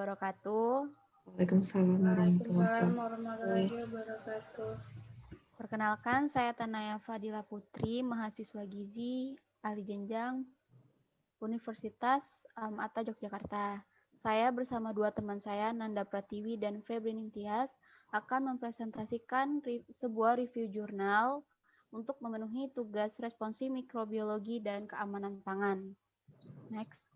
wabarakatuh. Waalaikumsalam warahmatullahi wabarakatuh. Perkenalkan, saya Tanaya Fadila Putri, mahasiswa gizi, ahli jenjang, Universitas Al-Ma'ata Yogyakarta. Saya bersama dua teman saya, Nanda Pratiwi dan Febri Nintias, akan mempresentasikan sebuah review jurnal untuk memenuhi tugas responsi mikrobiologi dan keamanan pangan. Next.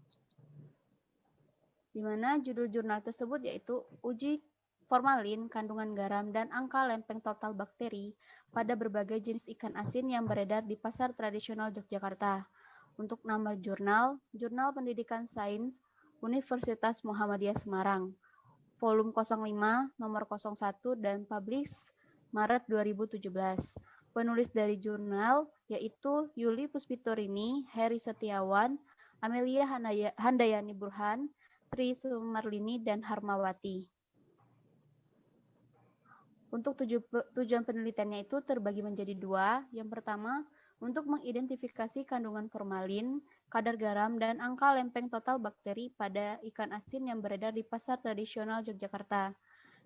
Di mana judul jurnal tersebut yaitu uji formalin, kandungan garam, dan angka lempeng total bakteri pada berbagai jenis ikan asin yang beredar di pasar tradisional Yogyakarta. Untuk nama jurnal, Jurnal Pendidikan Sains Universitas Muhammadiyah Semarang, volume 05, nomor 01, dan publish Maret 2017. Penulis dari jurnal yaitu Yuli Puspitorini, Heri Setiawan, Amelia Handayani Burhan, Tri Sumarlini, dan Harmawati. Untuk tujuan penelitiannya itu terbagi menjadi dua. Yang pertama, untuk mengidentifikasi kandungan formalin, kadar garam, dan angka lempeng total bakteri pada ikan asin yang beredar di pasar tradisional Yogyakarta.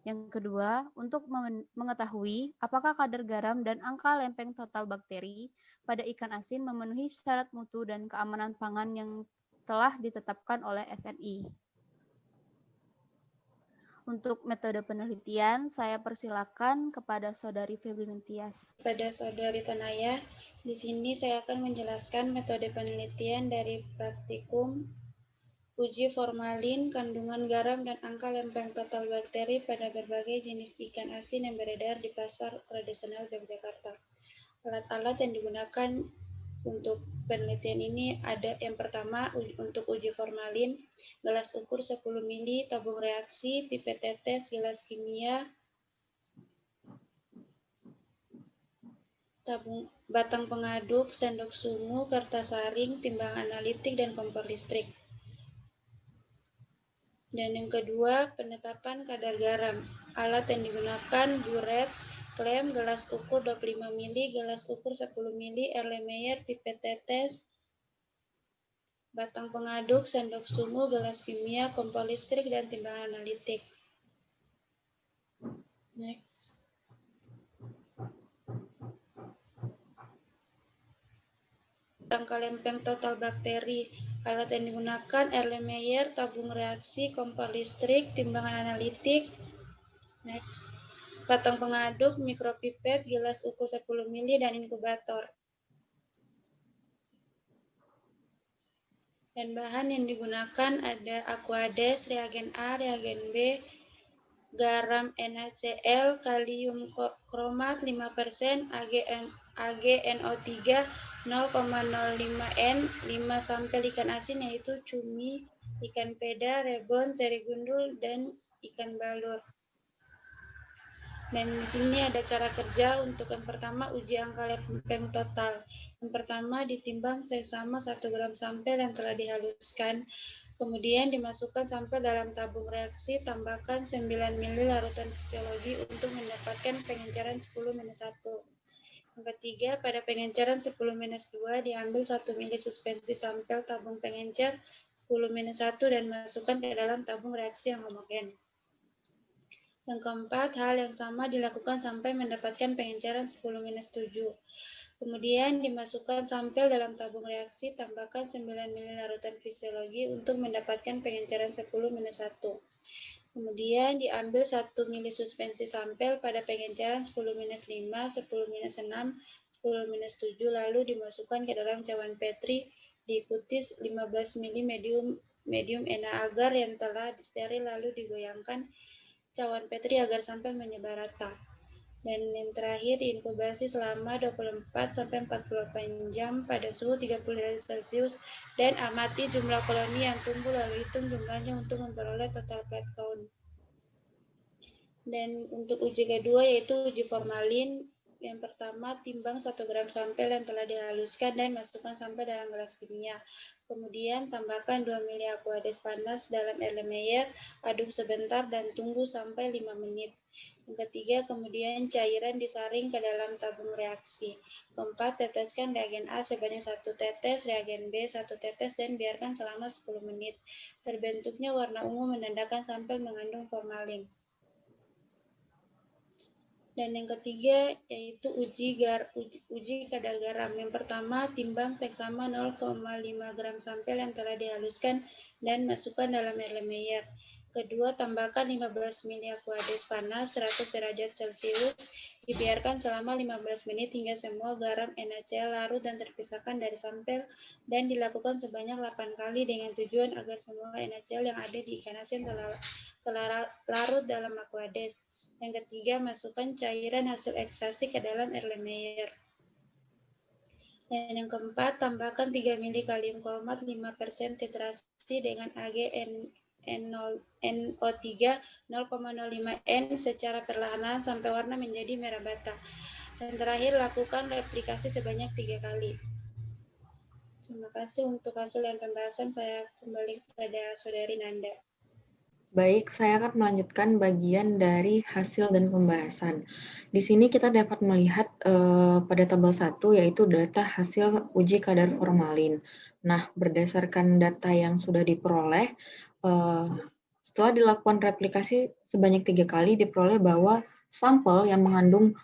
Yang kedua, untuk mengetahui apakah kadar garam dan angka lempeng total bakteri pada ikan asin memenuhi syarat mutu dan keamanan pangan yang telah ditetapkan oleh SNI. Untuk metode penelitian, saya persilakan kepada Saudari Febri Nintias. Pada Saudari Tanaya, di sini saya akan menjelaskan metode penelitian dari praktikum uji formalin, kandungan garam, dan angka lempeng total bakteri pada berbagai jenis ikan asin yang beredar di pasar tradisional Yogyakarta. Alat-alat yang digunakan untuk penelitian ini ada yang pertama untuk uji formalin, gelas ukur 10 ml, tabung reaksi, pipet tetes, gelas kimia, batang pengaduk, sendok sungu, kertas saring, timbangan analitik, dan kompor listrik. Dan yang kedua, penetapan kadar garam. Alat yang digunakan buret, klem, gelas ukur 25 ml, gelas ukur 10 ml, Erlenmeyer, pipet tetes, batang pengaduk, sendok sungu, gelas kimia, kompor listrik, dan timbangan analitik. Next. Angka lempeng total bakteri. Alat yang digunakan Erlenmeyer, tabung reaksi, kompor listrik, timbangan analitik. Next. Batang pengaduk, mikropipet, gelas ukur 10 ml, dan inkubator. Dan bahan yang digunakan ada Aquades, reagen A, reagen B, garam NaCl, kalium kromat 5%, AgNO3 0,05 N, 5 sampel ikan asin yaitu cumi, ikan peda, rebon, teri gundul, dan ikan balur. Dan di sini ada cara kerja. Untuk yang pertama, uji angka lempeng total. Yang pertama, ditimbang sesama 1 gram sampel yang telah dihaluskan. Kemudian dimasukkan sampel dalam tabung reaksi, tambahkan 9 ml larutan fisiologi untuk mendapatkan pengenceran 10-1. Yang ketiga, pada pengenceran 10-2 diambil 1 ml suspensi sampel tabung pengencer 10-1 dan masukkan ke dalam tabung reaksi yang homogen. Yang keempat, hal yang sama dilakukan sampai mendapatkan pengenceran 10-7. Kemudian dimasukkan sampel dalam tabung reaksi, tambahkan 9 ml larutan fisiologi untuk mendapatkan pengenceran 10-1. Kemudian diambil 1 ml suspensi sampel pada pengenceran 10-5, 10-6, 10-7, lalu dimasukkan ke dalam cawan Petri, diikuti 15 ml medium NaAgar yang telah disteril, lalu digoyangkan cawan Petri agar sampel menyebar rata. Dan yang terakhir, diinkubasi selama 24-48 jam pada suhu 30 derajat Celcius dan amati jumlah koloni yang tumbuh lalu hitung jumlahnya untuk memperoleh total plate count. Dan untuk uji kedua yaitu uji formalin, Yang pertama, timbang 1 gram sampel yang telah dihaluskan dan masukkan sampel dalam gelas kimia. Kemudian, tambahkan 2 ml Aquades panas dalam Erlenmeyer, aduk sebentar dan tunggu sampai 5 menit. Yang ketiga, kemudian cairan disaring ke dalam tabung reaksi. Keempat, teteskan reagen A sebanyak 1 tetes, reagen B 1 tetes, dan biarkan selama 10 menit. Terbentuknya warna ungu menandakan sampel mengandung formalin. Dan yang ketiga yaitu uji kadar garam. Yang pertama, timbang seksama 0,5 gram sampel yang telah dihaluskan dan masukkan dalam Erlenmeyer. Kedua, tambahkan 15 ml Aquades panas 100 derajat Celcius, dibiarkan selama 15 menit hingga semua garam NaCl larut dan terpisahkan dari sampel, dan dilakukan sebanyak 8 kali dengan tujuan agar semua NaCl yang ada di ikan asin telah larut dalam Aquades. Yang ketiga, masukkan cairan hasil ekstraksi ke dalam Erlenmeyer. Dan yang keempat, tambahkan 3 ml kalium kromat 5% titrasi dengan AgNO3 0,05 N secara perlahan sampai warna menjadi merah bata. Dan terakhir, lakukan replikasi sebanyak 3 kali. Terima kasih untuk hasil dan pembahasan. Saya kembali kepada Saudari Nanda. Baik, saya akan melanjutkan bagian dari hasil dan pembahasan. Di sini kita dapat melihat pada tabel 1, yaitu data hasil uji kadar formalin. Nah, berdasarkan data yang sudah diperoleh, setelah dilakukan replikasi sebanyak 3 kali, diperoleh bahwa sampel yang mengandung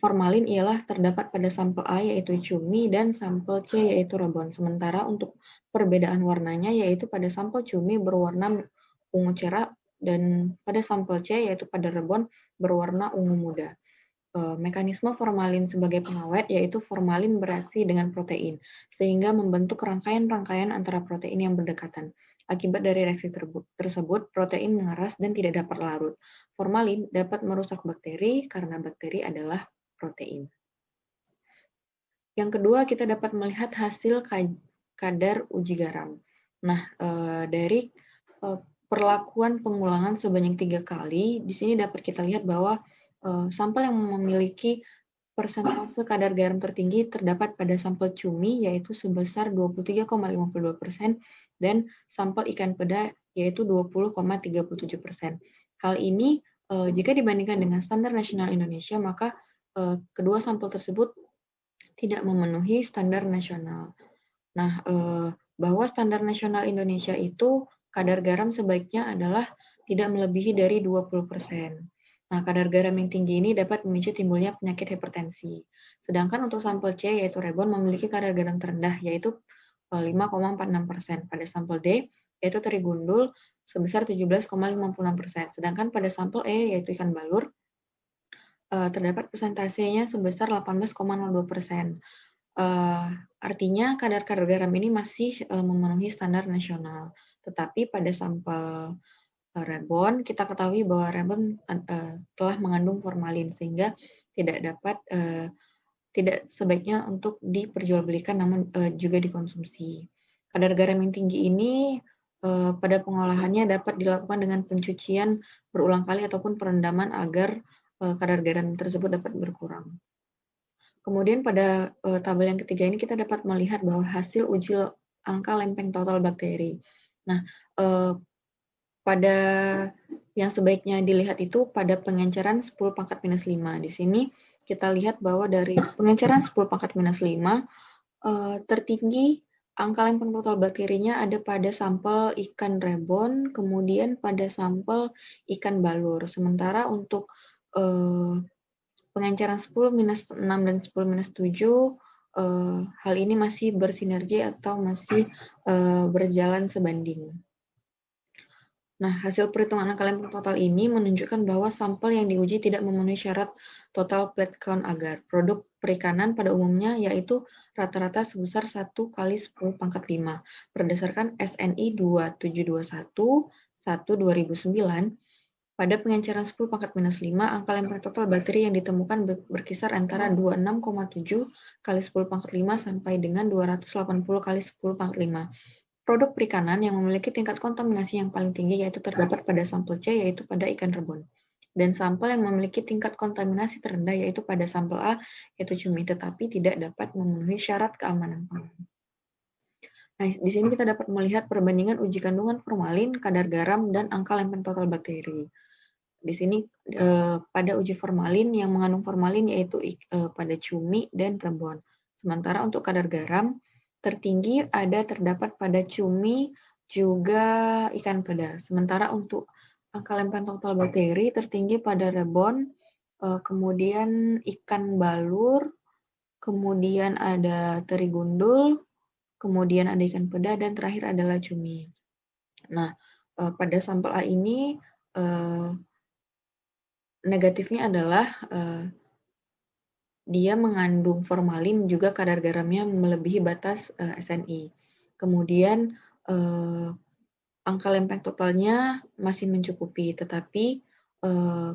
formalin ialah terdapat pada sampel A, yaitu cumi, dan sampel C, yaitu rebon. Sementara untuk perbedaan warnanya, yaitu pada sampel cumi berwarna ungu cerah, dan pada sampel C, yaitu pada rebon, berwarna ungu muda. Mekanisme formalin sebagai pengawet, yaitu formalin bereaksi dengan protein, sehingga membentuk rangkaian-rangkaian antara protein yang berdekatan. Akibat dari reaksi tersebut, protein mengeras dan tidak dapat larut. Formalin dapat merusak bakteri karena bakteri adalah protein. Yang kedua, kita dapat melihat hasil kadar uji garam. Nah, dari perlakuan pengulangan sebanyak 3 kali, di sini dapat kita lihat bahwa sampel yang memiliki persentase kadar garam tertinggi terdapat pada sampel cumi, yaitu sebesar 23,52%, dan sampel ikan peda, yaitu 20,37%. Hal ini, jika dibandingkan dengan standar nasional Indonesia, maka kedua sampel tersebut tidak memenuhi standar nasional. Nah, bahwa standar nasional Indonesia itu kadar garam sebaiknya adalah tidak melebihi dari 20%. Nah, kadar garam yang tinggi ini dapat memicu timbulnya penyakit hipertensi. Sedangkan untuk sampel C, yaitu rebon, memiliki kadar garam terendah, yaitu 5,46%. Pada sampel D, yaitu teri gundul, sebesar 17,56%. Sedangkan pada sampel E, yaitu ikan balur, terdapat persentasenya sebesar 18,02%. Artinya kadar garam ini masih memenuhi standar nasional. Tetapi pada sampel rebon, kita ketahui bahwa rebon telah mengandung formalin, sehingga tidak sebaiknya untuk diperjualbelikan, namun juga dikonsumsi. Kadar garam yang tinggi ini pada pengolahannya dapat dilakukan dengan pencucian berulang kali ataupun perendaman agar kadar garam tersebut dapat berkurang. Kemudian pada tabel yang ketiga ini kita dapat melihat bahwa hasil uji angka lempeng total bakteri. Nah, pada yang sebaiknya dilihat itu pada pengenceran 10⁻⁵. Di sini kita lihat bahwa dari pengenceran 10⁻⁵, tertinggi angka lempeng total bakterinya ada pada sampel ikan rebon, kemudian pada sampel ikan balur. Sementara untuk pengenceran 10-6 dan 10-7, hal ini masih bersinergi atau masih berjalan sebanding. Nah, hasil perhitungan angka lempeng total ini menunjukkan bahwa sampel yang diuji tidak memenuhi syarat total plate count agar. Produk perikanan pada umumnya yaitu rata-rata sebesar 1 kali 10⁻⁵. Berdasarkan SNI 2721 1/2009, pada pengenceran 10⁻⁵, angka lempeng total bakteri yang ditemukan berkisar antara 26,7 kali 10⁻⁵ sampai dengan 280 kali 10⁻⁵. Produk perikanan yang memiliki tingkat kontaminasi yang paling tinggi yaitu terdapat pada sampel C, yaitu pada ikan rebon. dan sampel yang memiliki tingkat kontaminasi terendah yaitu pada sampel A, yaitu cumi, tetapi tidak dapat memenuhi syarat keamanan pangan. Nah, di sini kita dapat melihat perbandingan uji kandungan formalin, kadar garam, dan angka lempeng total bakteri. Di sini pada uji formalin yang mengandung formalin yaitu pada cumi dan rebon. Sementara untuk kadar garam tertinggi terdapat pada cumi juga ikan peda. Sementara untuk angka lempeng total bakteri tertinggi pada rebon, kemudian ikan balur, kemudian ada teri gundul, kemudian ada ikan peda, dan terakhir adalah cumi. Nah, pada sampel A ini negatifnya adalah dia mengandung formalin, juga kadar garamnya melebihi batas SNI. Kemudian angka lempeng totalnya masih mencukupi, tetapi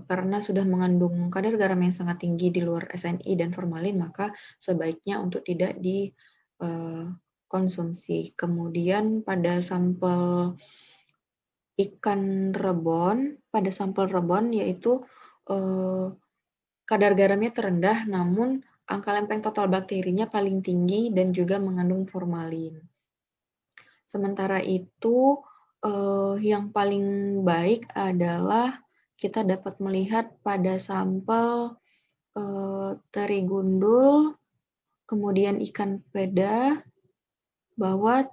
karena sudah mengandung kadar garam yang sangat tinggi di luar SNI dan formalin, maka sebaiknya untuk tidak dikonsumsi. Kemudian pada sampel ikan rebon, yaitu kadar garamnya terendah, namun angka lempeng total bakterinya paling tinggi dan juga mengandung formalin. Sementara itu, yang paling baik adalah kita dapat melihat pada sampel teri gundul, kemudian ikan peda, bahwa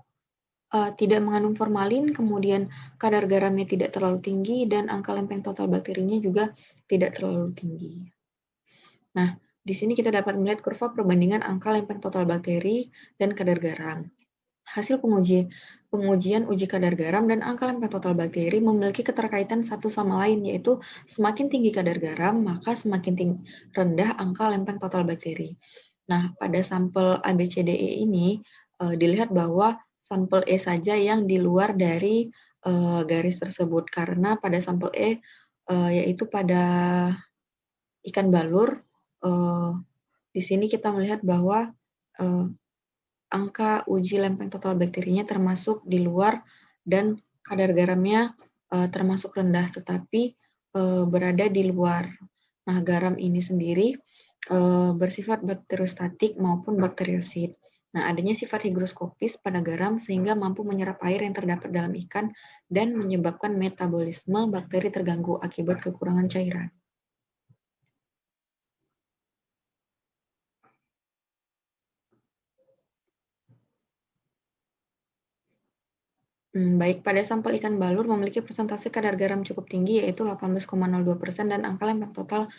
tidak mengandung formalin, kemudian kadar garamnya tidak terlalu tinggi, dan angka lempeng total bakterinya juga tidak terlalu tinggi. Nah, di sini kita dapat melihat kurva perbandingan angka lempeng total bakteri dan kadar garam. Hasil pengujian uji kadar garam dan angka lempeng total bakteri memiliki keterkaitan satu sama lain, yaitu semakin tinggi kadar garam, maka semakin rendah angka lempeng total bakteri. Nah, pada sampel ABCDE ini dilihat bahwa sampel E saja yang di luar dari garis tersebut, karena pada sampel E, yaitu pada ikan balur, di sini kita melihat bahwa angka uji lempeng total bakterinya termasuk di luar dan kadar garamnya termasuk rendah, tetapi berada di luar. Nah, garam ini sendiri bersifat bakteriostatik maupun bakteriosid. Nah, adanya sifat higroskopis pada garam sehingga mampu menyerap air yang terdapat dalam ikan dan menyebabkan metabolisme bakteri terganggu akibat kekurangan cairan. Baik, pada sampel ikan balur memiliki persentase kadar garam cukup tinggi, yaitu 18,02%, dan angka lempeng total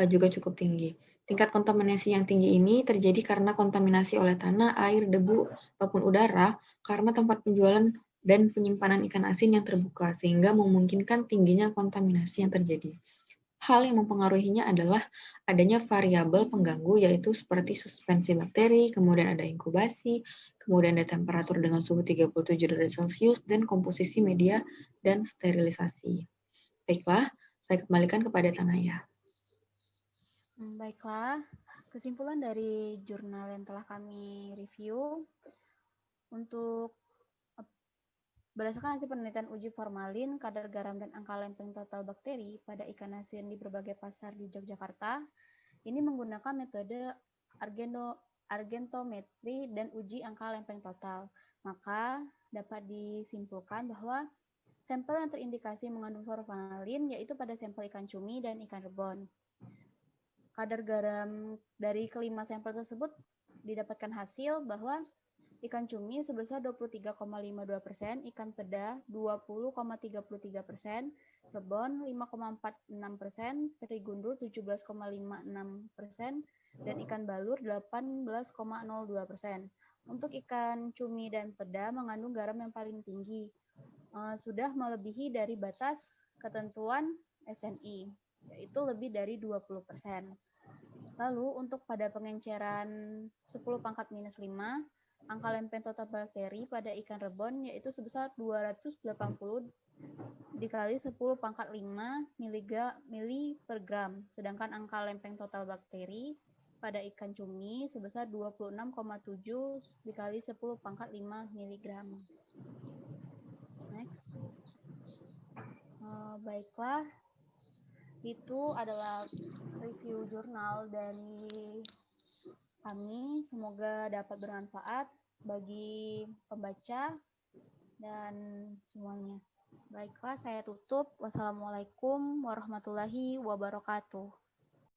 juga cukup tinggi. Tingkat kontaminasi yang tinggi ini terjadi karena kontaminasi oleh tanah, air, debu, maupun udara, karena tempat penjualan dan penyimpanan ikan asin yang terbuka, sehingga memungkinkan tingginya kontaminasi yang terjadi. Hal yang mempengaruhinya adalah adanya variabel pengganggu, yaitu seperti suspensi bakteri, kemudian ada inkubasi, kemudian ada temperatur dengan suhu 37 derajat Celcius, dan komposisi media dan sterilisasi. Baiklah, saya kembalikan kepada Tanaya. Baiklah, kesimpulan dari jurnal yang telah kami review, untuk berdasarkan hasil penelitian uji formalin, kadar garam, dan angka lempeng total bakteri pada ikan asin di berbagai pasar di Yogyakarta, ini menggunakan metode argentometri dan uji angka lempeng total. Maka dapat disimpulkan bahwa sampel yang terindikasi mengandung formalin yaitu pada sampel ikan cumi dan ikan rebon. Kadar garam dari kelima sampel tersebut didapatkan hasil bahwa ikan cumi sebesar 23,52%, ikan peda 20,33%, rebon 5,46%, teri gundul 17,56%, dan ikan balur 18,02%. Untuk ikan cumi dan peda mengandung garam yang paling tinggi, sudah melebihi dari batas ketentuan SNI, yaitu lebih dari 20%. Lalu untuk pada pengenceran 10 pangkat minus 5, angka lempeng total bakteri pada ikan rebon yaitu sebesar 280 dikali 10 pangkat 5 mili per gram, sedangkan angka lempeng total bakteri pada ikan cumi sebesar 26,7 dikali 10 pangkat 5 miligram. Next. Baiklah, Itu adalah review jurnal dari kami. Semoga dapat bermanfaat bagi pembaca dan semuanya. Baiklah, saya tutup. Wassalamualaikum warahmatullahi wabarakatuh.